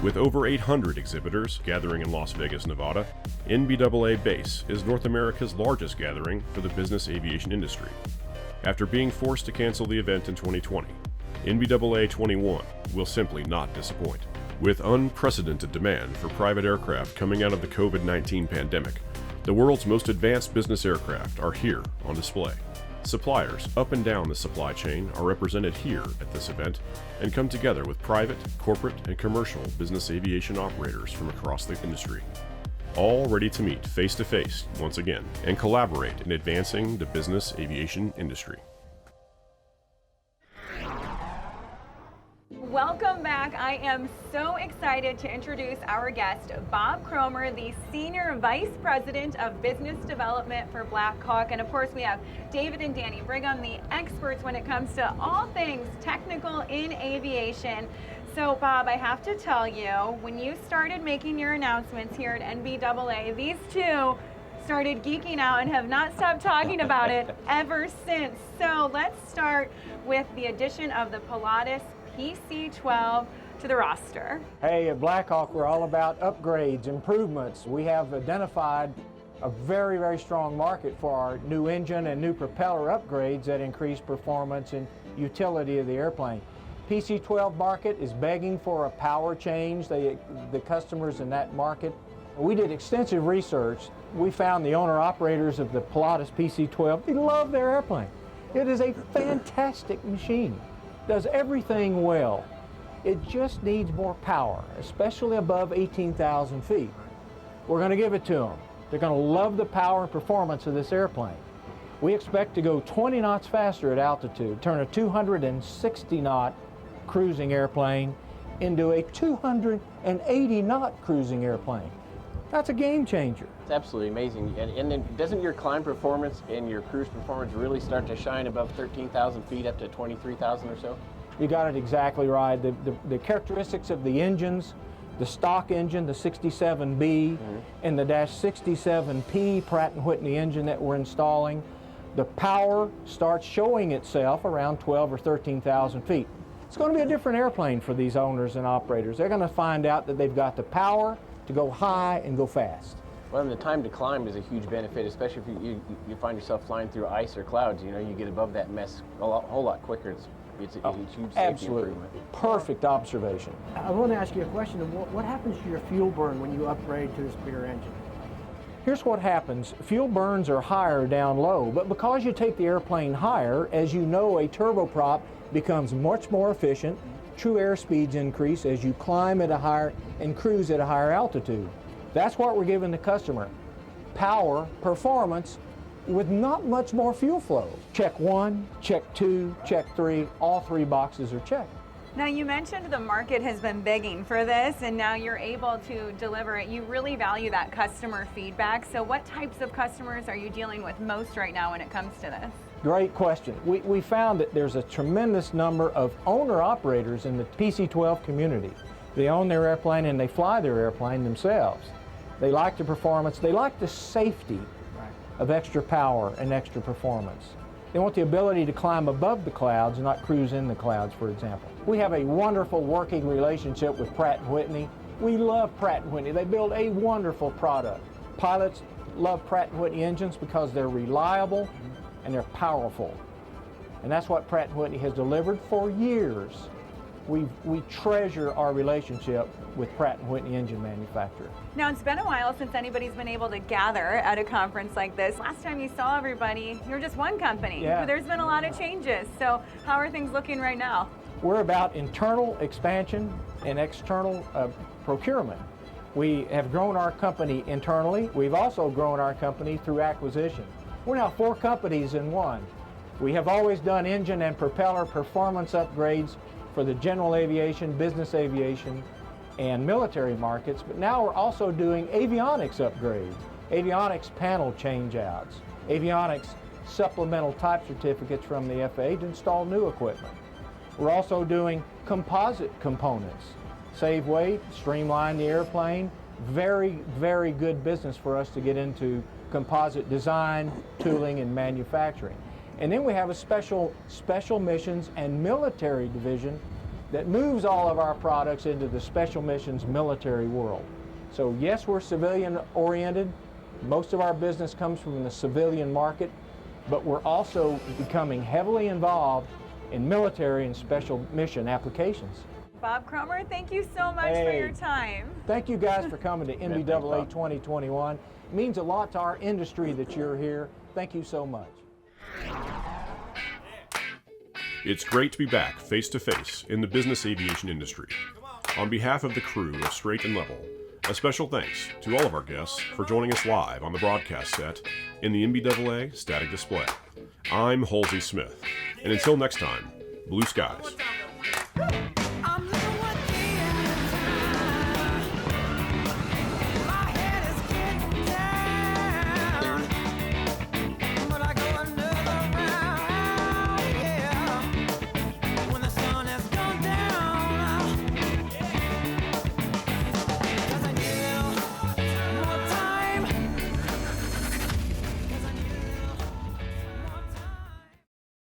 With over 800 exhibitors gathering in Las Vegas, Nevada, NBAA-BACE is North America's largest gathering for the business aviation industry. After being forced to cancel the event in 2020, NBAA 21 will simply not disappoint. With unprecedented demand for private aircraft coming out of the COVID-19 pandemic, the world's most advanced business aircraft are here on display. Suppliers up and down the supply chain are represented here at this event and come together with private, corporate, and commercial business aviation operators from across the industry, all ready to meet face-to-face once again and collaborate in advancing the business aviation industry. Welcome back. I am so excited to introduce our guest, Bob Kromer, the Senior Vice President of Business Development for Blackhawk. And of course, we have David and Danny Brigham, the experts when it comes to all things technical in aviation. So Bob, I have to tell you, when you started making your announcements here at NBAA, these two started geeking out and have not stopped talking about it ever since. So let's start with the addition of the Pilatus PC-12 to the roster. Hey, at Blackhawk, we're all about upgrades, improvements. We have identified a very, very strong market for our new engine and new propeller upgrades that increase performance and utility of the airplane. PC-12 market is begging for a power change, the customers in that market. We did extensive research. We found the owner-operators of the Pilatus PC-12, they love their airplane. It is a fantastic machine. Does everything well. It just needs more power, especially above 18,000 feet. We're going to give it to them. They're going to love the power and performance of this airplane. We expect to go 20 knots faster at altitude, turn a 260 knot cruising airplane into a 280 knot cruising airplane. That's a game changer. It's absolutely amazing. And then doesn't your climb performance and your cruise performance really start to shine above 13,000 feet up to 23,000 or so? You got it exactly right. The characteristics of the engines, the stock engine, the 67B, and the -67P Pratt & Whitney engine that we're installing, the power starts showing itself around 12 or 13,000 feet. It's going to be a different airplane for these owners and operators. They're going to find out that they've got the power to go high and go fast. Well, and the time to climb is a huge benefit, especially if you find yourself flying through ice or clouds. You know, you get above that mess a whole lot quicker. It's a huge safety improvement. Perfect observation. I want to ask you a question of what happens to your fuel burn when you upgrade to this bigger engine? Here's what happens. Fuel burns are higher down low, but because you take the airplane higher, as you know, a turboprop becomes much more efficient. True air speeds increase as you climb at a higher and cruise at a higher altitude. That's what we're giving the customer. Power, performance, with not much more fuel flow. Check 1, check 2, check 3, all 3 boxes are checked. Now you mentioned the market has been begging for this and now you're able to deliver it. You really value that customer feedback. So what types of customers are you dealing with most right now when it comes to this? Great question. We found that there's a tremendous number of owner-operators in the PC-12 community. They own their airplane and they fly their airplane themselves. They like the performance, they like the safety of extra power and extra performance. They want the ability to climb above the clouds and not cruise in the clouds, for example. We have a wonderful working relationship with Pratt & Whitney. We love Pratt & Whitney. They build a wonderful product. Pilots love Pratt & Whitney engines because they're reliable and they're powerful. And that's what Pratt & Whitney has delivered for years. We treasure our relationship with Pratt & Whitney engine manufacturer. Now it's been a while since anybody's been able to gather at a conference like this. Last time you saw everybody, you were just one company. Yeah. There's been a lot of changes. So how are things looking right now? We're about internal expansion and external procurement. We have grown our company internally. We've also grown our company through acquisition. We're now 4 companies in one. We have always done engine and propeller performance upgrades for the general aviation, business aviation, and military markets, but now we're also doing avionics upgrades, avionics panel changeouts, avionics supplemental type certificates from the FAA to install new equipment. We're also doing composite components, save weight, streamline the airplane. Very, very good business for us to get into composite design, tooling, and manufacturing. And then we have a special missions and military division that moves all of our products into the special missions military world. So yes, we're civilian oriented. Most of our business comes from the civilian market, but we're also becoming heavily involved in military and special mission applications. Bob Kromer, thank you so much for your time. Thank you guys for coming to NBAA 2021. It means a lot to our industry that you're here. Thank you so much. It's great to be back face to face in the business aviation industry. On behalf of the crew of Straight and Level, a special thanks to all of our guests for joining us live on the broadcast set in the NBAA Static Display. I'm Halsey Smith, and until next time, blue skies.